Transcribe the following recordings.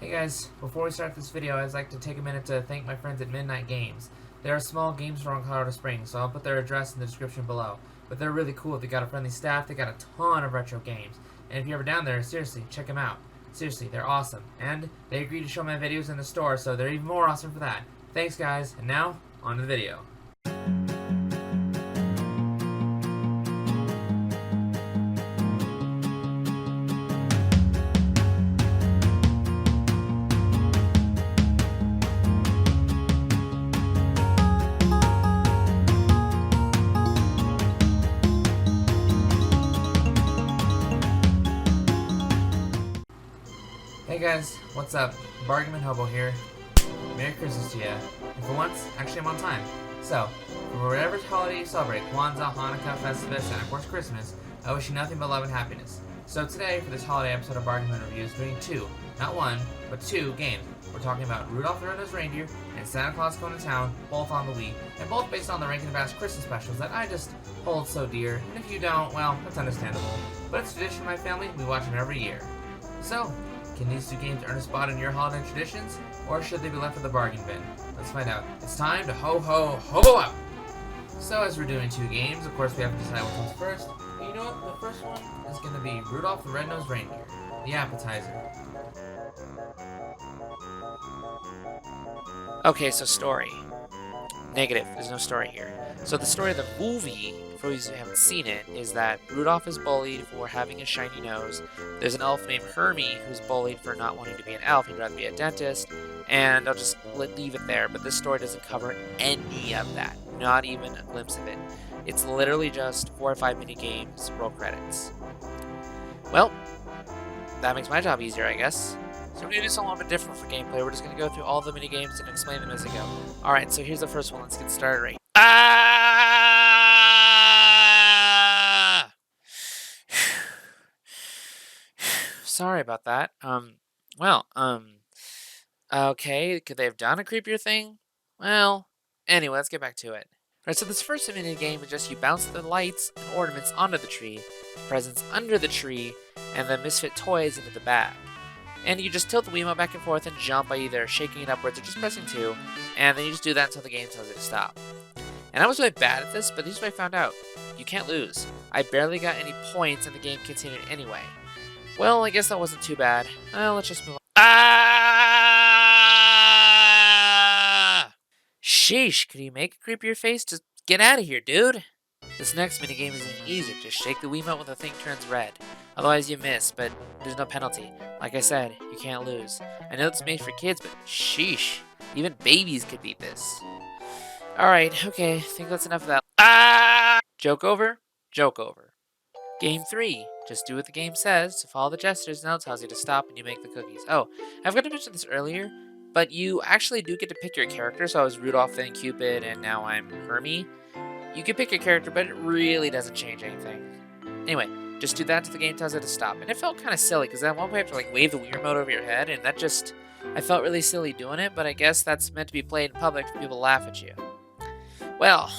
Hey guys, before we start this video, I'd like to take a minute to thank my friends at Midnight Games. They're a small game store in Colorado Springs, so I'll put their address in the description below. But they're really cool. They got a friendly staff, they got a ton of retro games. And if you're ever down there, seriously, check them out. Seriously, they're awesome. And they agreed to show my videos in the store, so they're even more awesome for that. Thanks guys, and now, on to the video. Hey guys, what's up? Bargainman Hobo here. Merry Christmas to you. And for once, actually I'm on time. So, for whatever holiday you celebrate, Kwanzaa, Hanukkah, Festivus, and of course Christmas, I wish you nothing but love and happiness. So today, for this holiday episode of Bargainman Reviews, we're doing two, not one, but two games. We're talking about Rudolph the Red-Nosed Reindeer and Santa Claus Coming to Town, both on the Wii, and both based on the Rankin Christmas specials that I just hold so dear. And if you don't, well, that's understandable. But it's tradition in my family, we watch them every year. So, can these two games earn a spot in your holiday traditions, or should they be left at the bargain bin? Let's find out. It's time to hobo up! So as we're doing two games, of course we have to decide what comes first. But you know what? The first one is going to be Rudolph the Red-Nosed Reindeer, the appetizer. Okay, so story. Negative. There's no story here. So the story of the movie, for those who haven't seen it, is that Rudolph is bullied for having a shiny nose. There's an elf named Hermie who's bullied for not wanting to be an elf. He'd rather be a dentist. And I'll just leave it there. But this story doesn't cover any of that. Not even a glimpse of it. It's literally just 4 or 5 mini games, roll credits. Well, that makes my job easier, I guess. So we're going to do something a little bit different for gameplay. We're just going to go through all the mini games and explain them as I go. Alright, so here's the first one. Let's get started right. Sorry about that. Okay, could they have done a creepier thing? Well, anyway, let's get back to it. Alright, so this first mini game is just you bounce the lights and ornaments onto the tree, presents under the tree, and the misfit toys into the bag. And you just tilt the Wiimote back and forth and jump by either shaking it upwards or just pressing 2, and then you just do that until the game tells you to stop. And I was really bad at this, but this is what I found out. You can't lose. I barely got any points and the game continued anyway. Well, I guess that wasn't too bad. Let's just move on. Sheesh, could you make a creepier face? Just get out of here, dude! This next minigame is even easier. Just shake the Wiimote when the thing turns red. Otherwise you miss, but there's no penalty. Like I said, you can't lose. I know it's made for kids, but sheesh. Even babies could beat this. Alright, okay, I think that's enough of that. Joke over? Joke over. Game 3. Just do what the game says to follow the gestures, and it tells you to stop when you make the cookies. Oh, I forgot to mention this earlier, but you actually do get to pick your character. So I was Rudolph, then Cupid, and now I'm Hermie. You can pick your character, but it really doesn't change anything. Anyway, just do that until the game tells you to stop. And it felt kind of silly, because at one point you have to wave the Wii remote over your head, and that just... I felt really silly doing it, but I guess that's meant to be played in public for people to laugh at you. Well,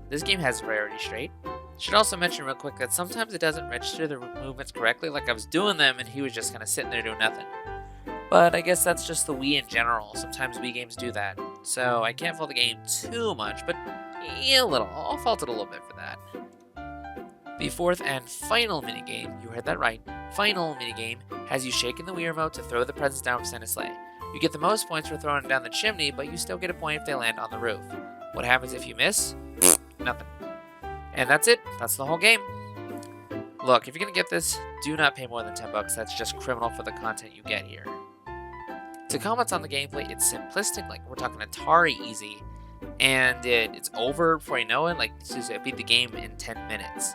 this game has rarity straight. Should also mention real quick that sometimes it doesn't register the movements correctly, like I was doing them and he was just kind of sitting there doing nothing. But I guess that's just the Wii in general. Sometimes Wii games do that. So I can't fault the game too much, but yeah, a little. I'll fault it a little bit for that. The fourth and final minigame, you heard that right, final minigame, has you shaking the Wii remote to throw the presents down from Santa's sleigh. You get the most points for throwing them down the chimney, but you still get a point if they land on the roof. What happens if you miss? Nothing. And that's it. That's the whole game. Look, if you're going to get this, do not pay more than $10. That's just criminal for the content you get here. To comment on the gameplay, it's simplistic. Like, we're talking Atari easy. And it's over before you know it. Like, I beat the game in 10 minutes.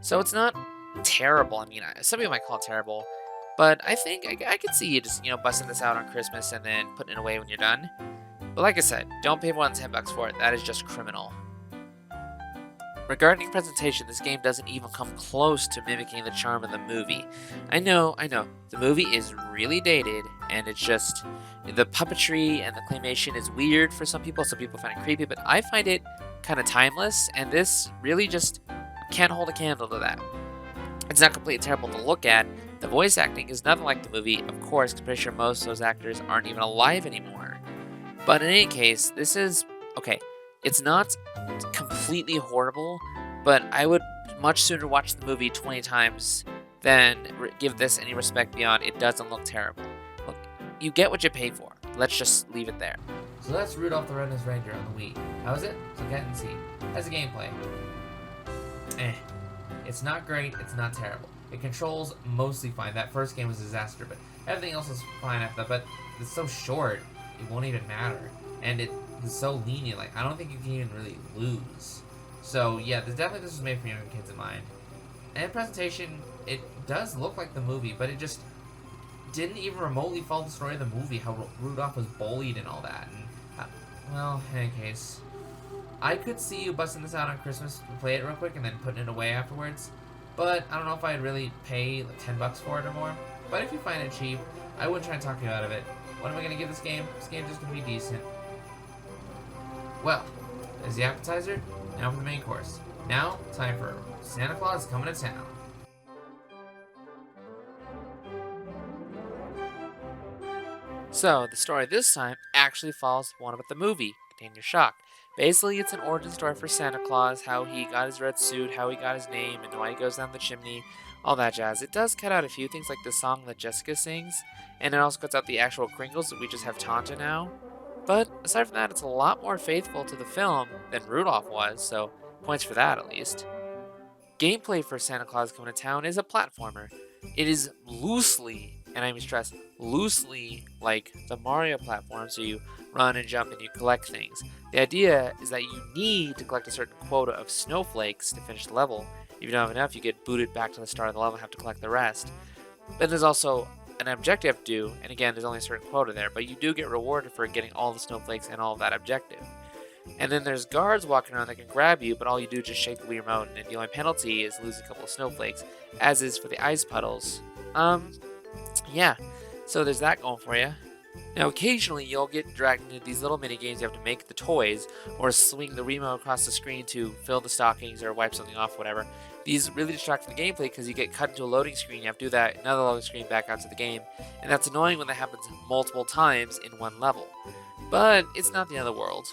So it's not terrible. I mean, some people might call it terrible. But I think I could see you just, busting this out on Christmas and then putting it away when you're done. But like I said, don't pay more than $10 for it. That is just criminal. Regarding presentation, this game doesn't even come close to mimicking the charm of the movie. I know, the movie is really dated, and it's just, the puppetry and the claymation is weird for some people find it creepy, but I find it kind of timeless, and this really just can't hold a candle to that. It's not completely terrible to look at. The voice acting is nothing like the movie, of course, 'cause I'm pretty sure most of those actors aren't even alive anymore. But in any case, this is okay. It's not completely horrible, but I would much sooner watch the movie 20 times than give this any respect beyond it doesn't look terrible. Look, you get what you pay for. Let's just leave it there. So that's Rudolph the Red-Nosed Reindeer on the Wii. How's it? So get and see. How's the gameplay? It's not great, it's not terrible. It controls mostly fine. That first game was a disaster, but everything else is fine after that. But it's so short, it won't even matter. And it's so lenient, like, I don't think you can even really lose. So, yeah, this was made for younger kids in mind. And presentation, it does look like the movie, but it just didn't even remotely follow the story of the movie, how Rudolph was bullied and all that. And, well, in any case, I could see you busting this out on Christmas and play it real quick and then putting it away afterwards. But I don't know if I'd really pay like $10 for it or more. But if you find it cheap, I wouldn't try to talk you out of it. What am I going to give this game? This game's just going to be decent. Well, there's the appetizer. Now for the main course. Now, time for Santa Claus Coming to Town. So, the story this time actually follows one about the movie, contain your shock. Basically, it's an origin story for Santa Claus, how he got his red suit, how he got his name, and why he goes down the chimney, all that jazz. It does cut out a few things like the song that Jessica sings, and it also cuts out the actual Kringles that we just have Tanta now. But aside from that, it's a lot more faithful to the film than Rudolph was, so points for that at least. Gameplay for Santa Claus Coming to Town is a platformer. It is loosely, and I mean stress, loosely like the Mario platform, so you run and jump and you collect things. The idea is that you need to collect a certain quota of snowflakes to finish the level. If you don't have enough, you get booted back to the start of the level and have to collect the rest. Then there's also an objective you have to do, and again, there's only a certain quota there, but you do get rewarded for getting all the snowflakes and all of that objective. And then there's guards walking around that can grab you, but all you do is just shake the Wii remote, and the only penalty is losing a couple of snowflakes, as is for the ice puddles. Yeah, so there's that going for you. Now, occasionally you'll get dragged into these little mini games. You have to make the toys, or swing the remote across the screen to fill the stockings or wipe something off, whatever. These really distract from the gameplay because you get cut into a loading screen. You have to do that, another loading screen back out to the game, and that's annoying when that happens multiple times in one level. But it's not the end of the world.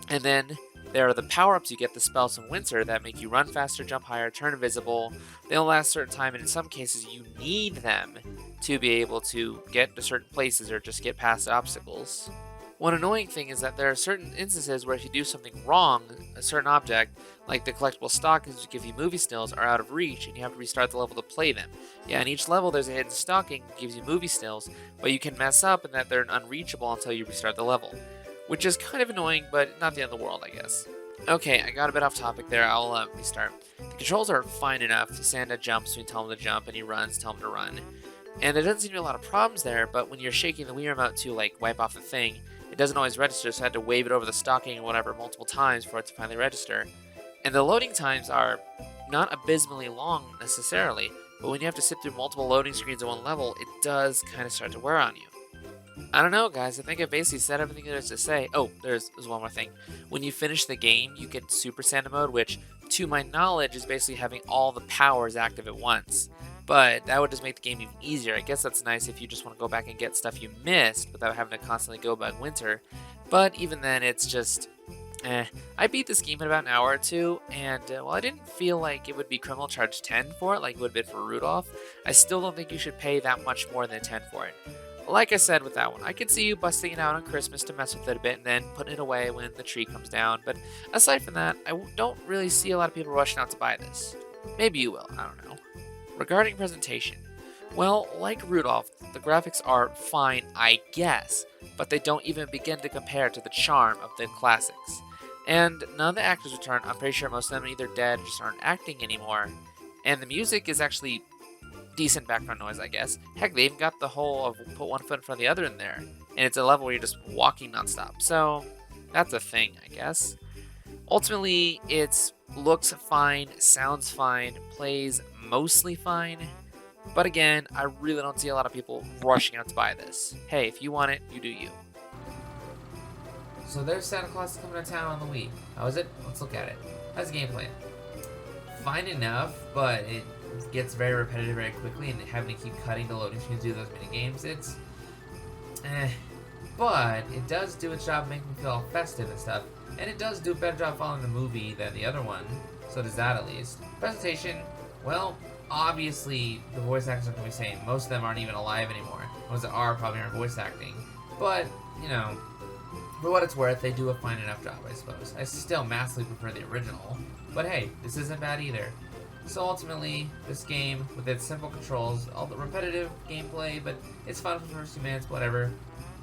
And then there are the power-ups. You get the spells from winter that make you run faster, jump higher, turn invisible. They don't last a certain time, and in some cases you need them to be able to get to certain places or just get past obstacles. One annoying thing is that there are certain instances where if you do something wrong, a certain object, like the collectible stockings which give you movie stills, are out of reach and you have to restart the level to play them. Yeah, in each level there's a hidden stocking that gives you movie stills, but you can mess up and that they're unreachable until you restart the level. Which is kind of annoying, but not the end of the world, I guess. Okay, I got a bit off topic there. I'll restart. The controls are fine enough. Santa jumps when you tell him to jump, and he runs, tell him to run. And there doesn't seem to be a lot of problems there, but when you're shaking the Wii remote to, like, wipe off the thing, it doesn't always register, so I had to wave it over the stocking or whatever multiple times for it to finally register. And the loading times are not abysmally long, necessarily, but when you have to sit through multiple loading screens in one level, it does kind of start to wear on you. I don't know, guys. I think I've basically said everything there is to say. Oh, there's one more thing. When you finish the game, you get Super Santa mode, which, to my knowledge, is basically having all the powers active at once. But that would just make the game even easier. I guess that's nice if you just want to go back and get stuff you missed without having to constantly go back winter. But even then, it's just... I beat this game in about an hour or two, and while I didn't feel like it would be criminal charge 10 for it, like it would have been for Rudolph, I still don't think you should pay that much more than 10 for it. Like I said with that one, I could see you busting it out on Christmas to mess with it a bit and then putting it away when the tree comes down, but aside from that, I don't really see a lot of people rushing out to buy this. Maybe you will, I don't know. Regarding presentation, well, like Rudolph, the graphics are fine, I guess, but they don't even begin to compare to the charm of the classics. And none of the actors return. I'm pretty sure most of them are either dead or just aren't acting anymore. And the music is actually decent background noise, I guess. Heck, they even got the whole of put one foot in front of the other in there. And it's a level where you're just walking nonstop. So, that's a thing, I guess. Ultimately, it looks fine, sounds fine, plays mostly fine. But again, I really don't see a lot of people rushing out to buy this. Hey, if you want it, you do you. So there's Santa Claus Coming to Town on the Wii. How is it? Let's look at it. How's the gameplay? Fine enough, but it gets very repetitive very quickly, and having to keep cutting the loading screens to do those mini games, it's but it does do its job of making me feel all festive and stuff, and it does do a better job following the movie than the other one, so does that at least. Presentation, well, obviously the voice actors are going to be saying most of them aren't even alive anymore. The ones that are probably aren't voice acting, but you know, for what it's worth, they do a fine enough job, I suppose. I still massively prefer the original, but hey, this isn't bad either. So ultimately, this game, with its simple controls, all the repetitive gameplay, but it's fun for the first few minutes, whatever.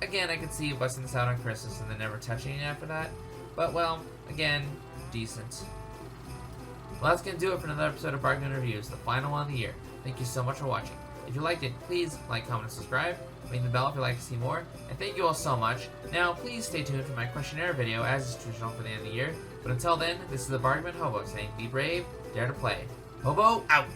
Again, I could see busting this out on Christmas and then never touching it after that. But, well, again, decent. Well, that's going to do it for another episode of Bargain Reviews, the final one of the year. Thank you so much for watching. If you liked it, please like, comment, and subscribe. Ring the bell if you'd like to see more. And thank you all so much. Now, please stay tuned for my questionnaire video, as is traditional for the end of the year. But until then, this is the Bargain Hobo saying, be brave, dare to play. Hobo out!